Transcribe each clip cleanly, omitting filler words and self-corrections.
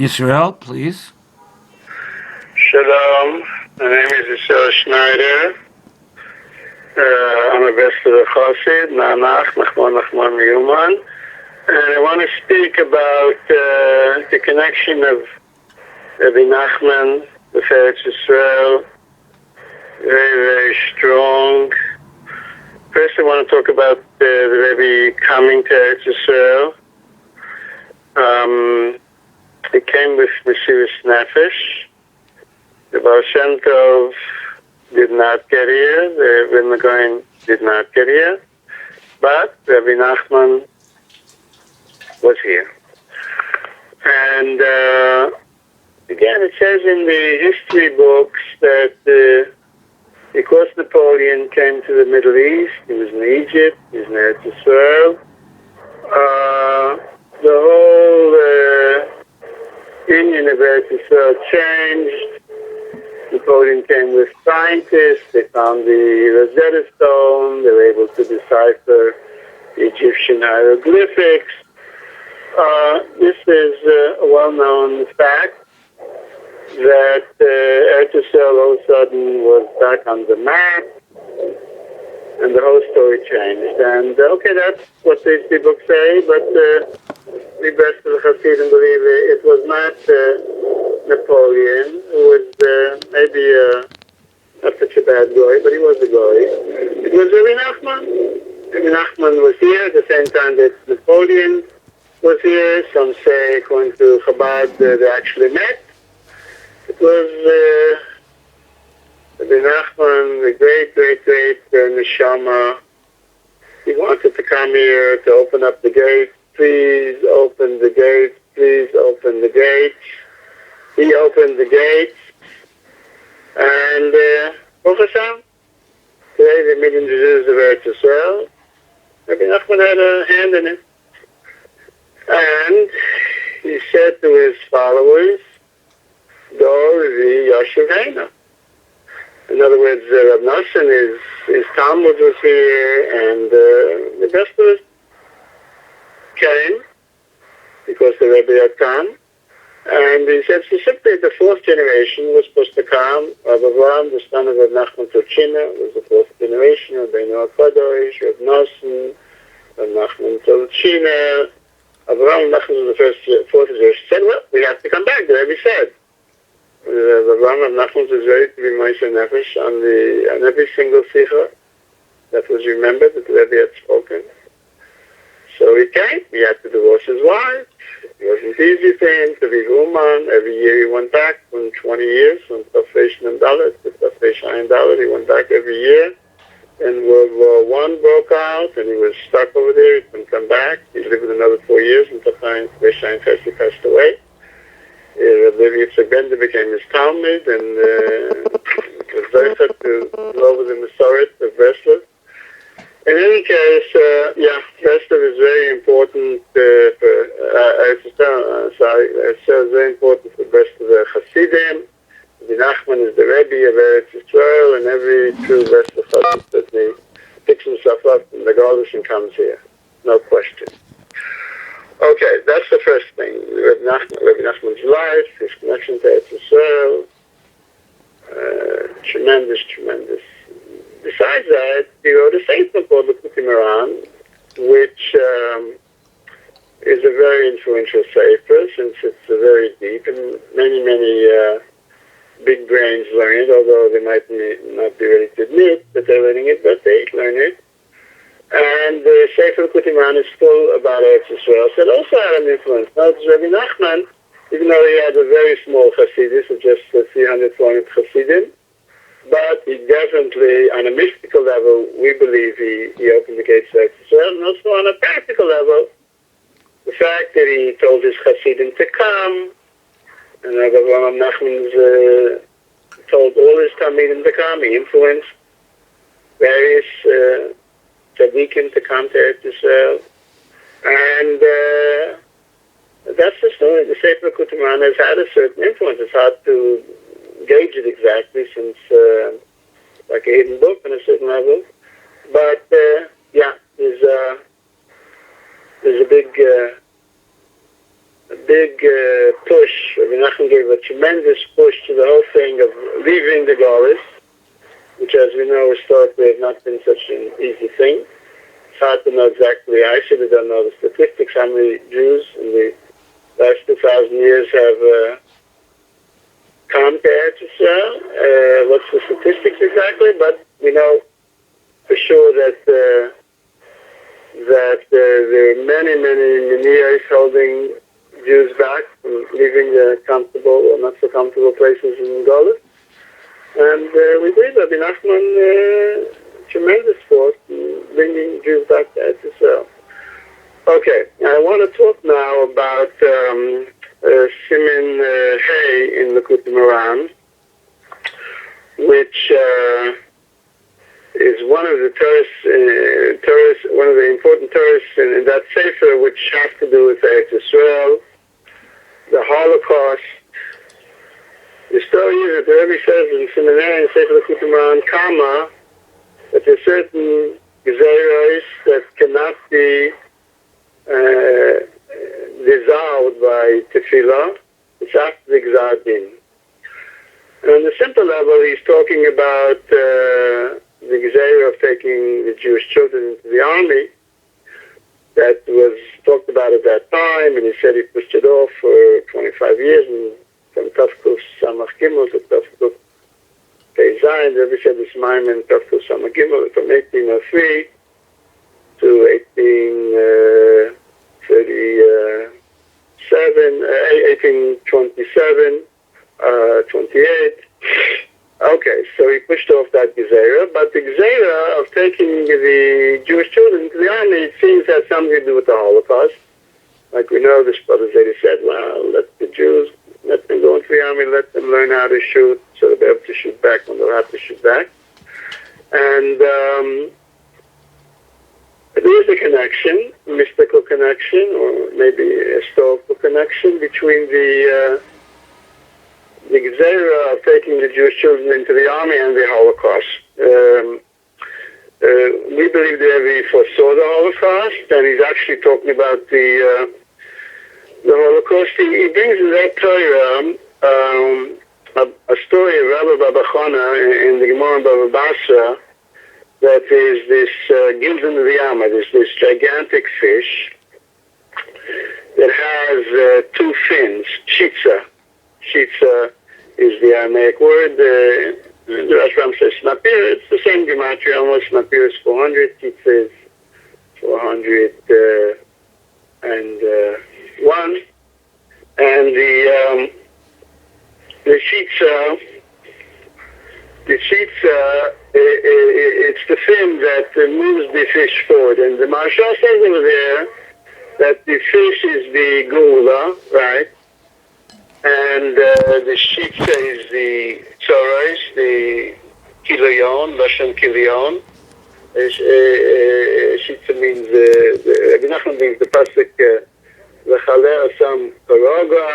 Yisrael, please. Shalom. My name is Yisrael Schneider. I'm a Western Chassid, nachman Human. And I want to speak about the connection of Rebbe Nachman with Eretz Yisrael. Very, very strong. First, I want to talk about the Rebbe coming to Eretz Yisrael. He came with Mesiras Nefesh. The Baal Shem Tov did not get here. The Rebbe Gaon did not get here. But Rebbe Nachman was here. And again, it says in the history books that because Napoleon came to the Middle East, he was in Egypt, he was in Eretz Yisrael, the whole Union of Eretz Yisrael changed. Napoleon came with scientists, they found the Rosetta Stone, they were able to decipher the Egyptian hieroglyphics. This is a well-known fact that Eretz Yisrael all of a sudden was back on the map, and the whole story changed. And okay, that's what these people say, but we best of the Hasidim believe it was not Napoleon, who was maybe not such a bad guy, but he was a guy. It was Rebbe Nachman. Rebbe Nachman was here at the same time that Napoleon was here. Some say, according to Chabad, they actually met. It was Rebbe Nachman, the great neshama. He wanted to come here to open up the gate. Please open the gate. Please open the gate. He opened the gates. And Baruch Hashem, today the million Jews of Eretz Yisrael, Rebbe Nachman had a hand in it. And he said to his followers, Dor vi Yashivena. In other words, Reb Nosson, his Talmud was here, and the best of us came because the Rebbe had come. And he said specifically the fourth generation was supposed to come. Rabbi Avraham, the son of Reb Nachman Tolchina, was the fourth generation of Beinu HaKadosh, Reb Nosson, Reb Nachman Tolchina. Avraham Nachman was the fourth generation. Said, well, we have to come back. The Rebbe said. Avraham Nachman was ready to be Moshe Nefesh on every single sikha that was remembered that the Rebbe had spoken. So he came. He had to divorce his wife. It wasn't easy for him to be Uman. Every year he went back from 20 years, from Tafresh Dalet to Tafresh Ayin Dalet. He went back every year. And World War I broke out, and he was stuck over there. He couldn't come back. He lived another 4 years until Tafresh Ayin Tes he passed away. Rabbi Yitzhak Bender became his Talmud, and was very set to go over the Masoret of Breslov. In any case, Breslov is very important it's very important for Breslov Hasidim. The Nachman is the Rebbe of Eretz Yisrael, and every true Breslov Hasid that he picks himself up in the Gaulish and comes here. No question. Okay, that's the first thing. Rebbe Nachman's life, his connection to Eretz Yisrael, tremendous. Besides that, he wrote a sefer called Lekuti, which is a very influential sefer, since it's very deep, and many big brains learn it, although they might not be ready to admit that they're learning it, but they learn it. And the Sefer Lekuti is full about Eretz Yisrael, so it also had an influence. Now, Rebbe Nachman, even though he had a very small Hasidus of just 300, 400 Hasidim, but he definitely, on a mystical level, we believe he opened the gates of Eretz Yisrael, and also on a practical level, the fact that he told his Hasidim to come, and Rabbi Avraham Nachman told all his Talmidim to come. He influenced various tzaddikim to come to Eretz Yisrael, and that's the story. The Sefer Lekuti has had a certain influence. It's hard to gauge it exactly, since like a hidden book on a certain level. But there's a big push Nachman gave a tremendous push to the whole thing of leaving the Golis, which, as we know, historically has not been such an easy thing. It's hard to know exactly. I should have done all the statistics, how many Jews in the last 2,000 years have come to Eretz Yisrael. What's the statistics exactly? But we know for sure that there are many Miniyos holding Jews back from leaving the comfortable or not so comfortable places in Golis. And we believe Rabbi Nachman tremendous force in bringing Jews back to Eretz Yisrael. Okay, I want to talk now about Siman Hay in Lekuti moharan, which is one of the one of the important tourists in that sefer, which has to do with Eretz Yisrael, the Holocaust. The story is that the Rebbe says in Siman Hay in Sefer Lekuti moharan, Kama, that there are certain gezeiros that cannot be dissolved by tefillah. It's after the Gzar Din. And on the simple level, he's talking about the gezeira of taking the Jewish children into the army. That was talked about at that time, and he said he pushed it off for 25 years, and from Tafkuf Samach Gimel to Tafkuf Pei Zayin, the Rebbe said this mime in Tafkuf Samach Gimel from 1803 to 1827, 28. Okay, so he pushed off that gezeira, but the gezeira of taking the Jewish children into the army, it seems has something to do with the Holocaust. Like we know, the spoly zeidi said, well, let the Jews, let them go into the army, let them learn how to shoot, so they'll be able to shoot back when they'll have to shoot back. And there is a connection, a mystical connection, or maybe a historical connection between the gezeira of taking the Jewish children into the army and the Holocaust. We believe that he foresaw the Holocaust, and he's actually talking about the Holocaust. He brings in that Torah a story of Rabbi Babachana in the Gemara in Baba Basra, that is this Gilzin of the Yama, this gigantic fish that has two fins, shitza. Shitza is the Aramaic word. The Rashbam says snapir. It's the same gematria, almost. Snapir is 400, shitza is 401. And the shitza, it's the fin that moves the fish forward. And the Marshal says over there that the fish is the gula, right? And the shitza is the tzoros, the kilion, Lashon kilion. Shitza means, Rabbi Nachman means the pasuk, V'chaleh asam karoga,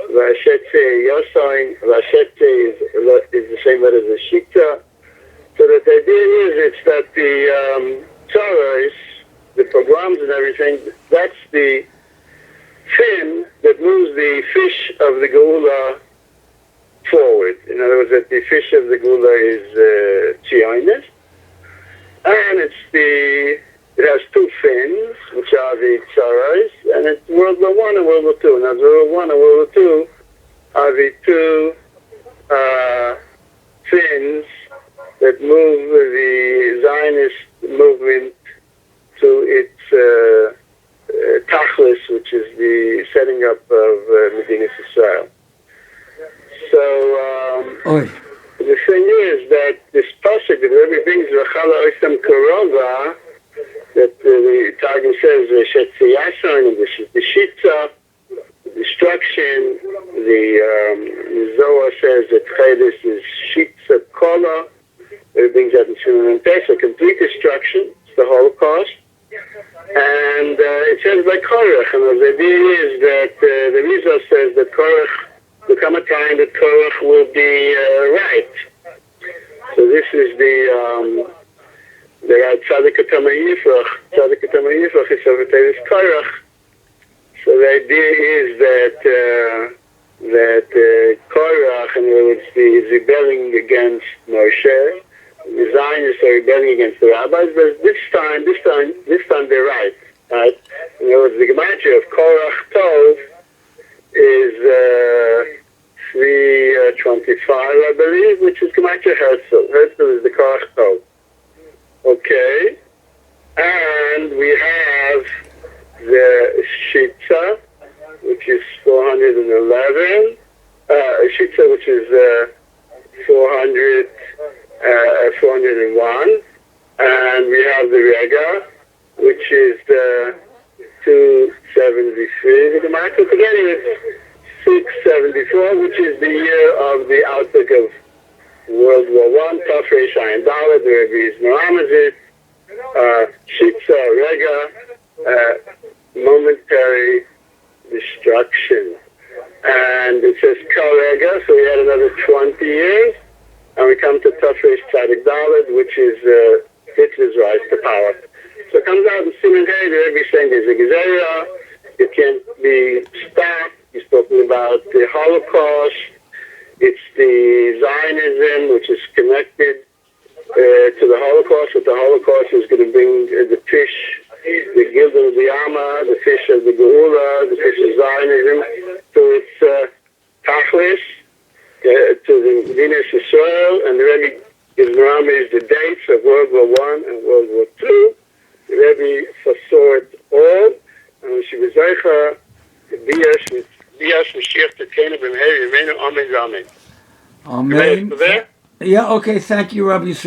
v'ashetze yosain, v'ashetze is the same letter as the shitza. So that the idea is it's that the tzoros, the pogroms and everything, that's the fin that moves the fish of the geula forward. In other words, that the fish of the geula is tzionis, and it has two fins, which are the tzoros, and it's World War I and World War II. Now, World War I and World War II are the two fins that move the Zionist movement to its tachlis, which is the setting up of Medinas Israel. So the thing is that this pasuk that Rebbe brings, V'chala oisam karoga, that the Targum says, and this is the shitza, destruction. The Zohar says that Chaydes is shitza kola. It brings out in Siman Pes, a complete destruction. It's the Holocaust. And it says by Korach, and the idea is that the Rizal says that Korach will come a time that Korach will be right. So this is the Tzadik Atama Yifrach. Tzadik Atama Yifrach is over Korach. So the idea is that words, he's rebelling against Moshe. The Zionists are rebelling against the rabbis, but this time they're right. Right? In other words, the gematria of Korach Tov is 325, I believe, which is gematria Herzl. Herzl is the Korach Tov. Okay, and we have the Shitza, which is 411. Shitza, which is 401, and we have the Rega, which is 273. The Gematria together is 674, which is the year of the outbreak of World War I. Tafrei Shayin Dalet, the Rebbe is Meramazit, Shitza, Rega, momentary destruction. And it says Karega, so we had another 20 years, and we come to Tafresh Tzadik Dalet, which is Hitler's rise to power. So it comes out in Siman Hey, the Rebbe is saying there's a Gezerah, it can't be stopped. He's talking about the Holocaust. It's the Zionism, which is connected to the Holocaust. But the Holocaust is going to bring the fish, the Gilgal of the Amma, the fish of the Geula, the fish of Zionism. So it's Tachlis to the Venus Israel, and the Rebbe gives Meramis the dates of World War I and World War II. The Rebbe foresaw it all, and she was Zeicha, Bias Mashiach Tekena B'Meir Yemenu Amen Amen. Amen. Yeah, okay, thank you, Rabbi Yisrael.